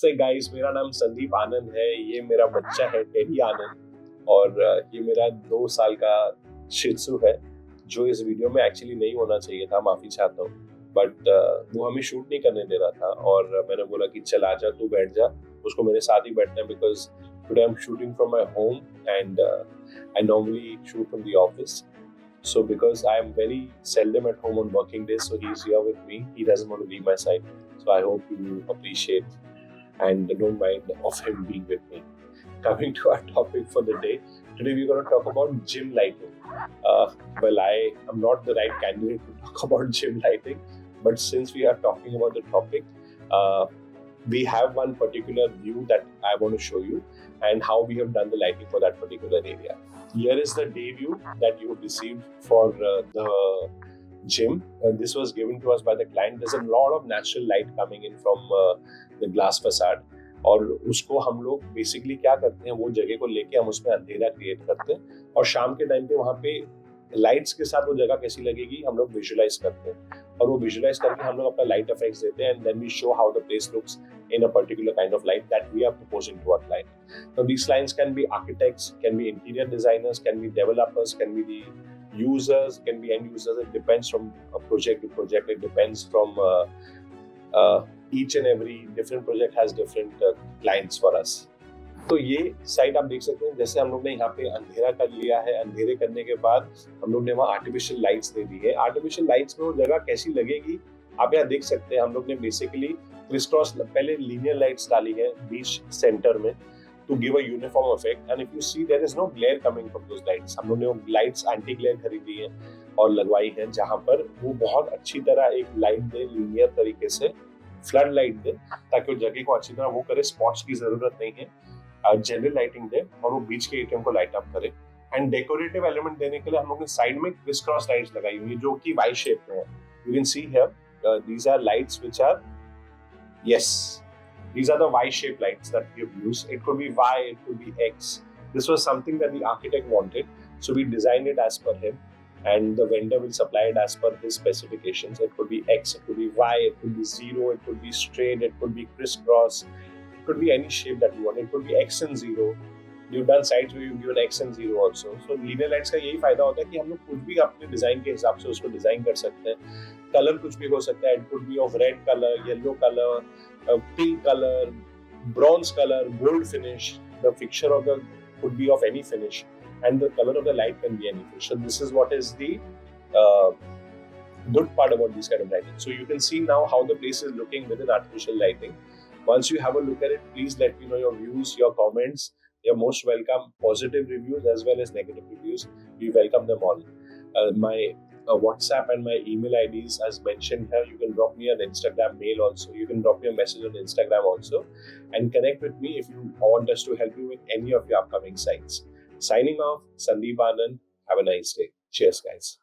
नमस्ते गाइस, मेरा नाम संदीप आनंद है। ये मेरा बच्चा है टेडी आनंद और ये मेरा 2 साल का शित्सु है जो इस वीडियो में एक्चुअली नहीं होना चाहिए था। माफी चाहता हूँ, बट वो हमें शूट नहीं करने दे रहा था और मैंने बोला कि चल आजा, तू बैठ जा। उसको मेरे साथ ही बैठना है because today I am shooting from my home and I normally shoot from the office. So because I am very seldom at home on working days, so he's here with me. He doesn't want to leave my side. So I hope you appreciate and don't mind of him being with me. Coming to our topic for the day, today we're going to talk about gym lighting. Well, I am not the right candidate to talk about gym lighting, but since we are talking about the topic, uh, we have one particular view that I want to show you and how we have done the lighting for that particular area. Here is the day view that you have received for the gym. This was given to us by the client. There's a lot of natural light coming in from the glass facade. और उसको हम लोग basically क्या करते हैं, वो जगह को लेके हम उसमें अंधेरा क्रिएट करते हैं और शाम के टाइम पे वहाँ पे लाइट्स के साथ वो जगह कैसी लगेगी हम लोग विजुअलाइज करते हैं और वो विजुअलाइज करके हम लोग अपना लाइट इफेक्ट्स देते हैं and then we show how the place looks in a particular kind of light that we are proposing to our client. Now these clients can be architects, can be interior designers, can be developers, can be the users, can be end users. It depends from project to project. It depends from each and every different project has different clients for us. तो ये site आप देख सकते हैं, जैसे हम लोग ने यहाँ पे अंधेरा कर लिया है। अंधेरे करने के बाद हम लोग ने वहाँ आर्टिफिशियल लाइट्स दे दी है। आर्टिफिशियल लाइट्स में वो जगह कैसी लगेगी आप यहाँ देख सकते हैं। हम लोग ने बेसिकली क्रिस क्रॉस पहले लीनियर लाइट्स डाली है बीच सेंटर में to give a uniform effect and if you see there is no glare coming from those lights. हम लोग ने वो लाइट्स एंटी ग्लेयर खरीदी है और लगवाई है जहाँ पर वो बहुत अच्छी तरह एक लाइट दे, लीनियर तरीके से फ्लड लाइट दे ताकि वो जगह को अच्छी तरह वो करे। स्पॉट्स की जरूरत नहीं है, जनरल लाइटिंग दे और वो बीच के एटीएम को लाइट अप करे। एंड डेकोरेटिव एलिमेंट देने के लिए हम लोग ने साइड में क्रिस क्रॉस लाइट्स लगाई हुई जो कि वाई शेप में है। You can see here these are lights which are, yes, these are the Y-shaped lights that we have used. It could be Y, it could be X. This was something that the architect wanted, so we designed it as per him, and the vendor will supply it as per his specifications. It could be X, it could be Y, it could be zero, it could be straight, it could be crisscross, it could be any shape that you want. It could be X and zero. You've done sites where you've given X and zero also. So linear lights का यही फायदा होता है कि हम लोग कुछ भी अपने डिजाइन के हिसाब से उसको डिजाइन कर सकते हैं। कलर कुछ भी हो सकता है। It could be of red color, yellow color, pink color, bronze color, gold finish. The fixture of the could be of any finish, and the color of the light can be any finish. So this is what is the good part about this kind of lighting. So you can see now how the place is looking within artificial lighting. Once you have a look at it, please let me know your views, your comments. You're most welcome. Positive reviews as well as negative reviews. We welcome them all. My WhatsApp and my email IDs as mentioned here. You can drop me an Instagram mail also. You can drop me a message on Instagram also. And connect with me if you want us to help you with any of your upcoming sites. Signing off, Sandeep Anand. Have a nice day. Cheers, guys.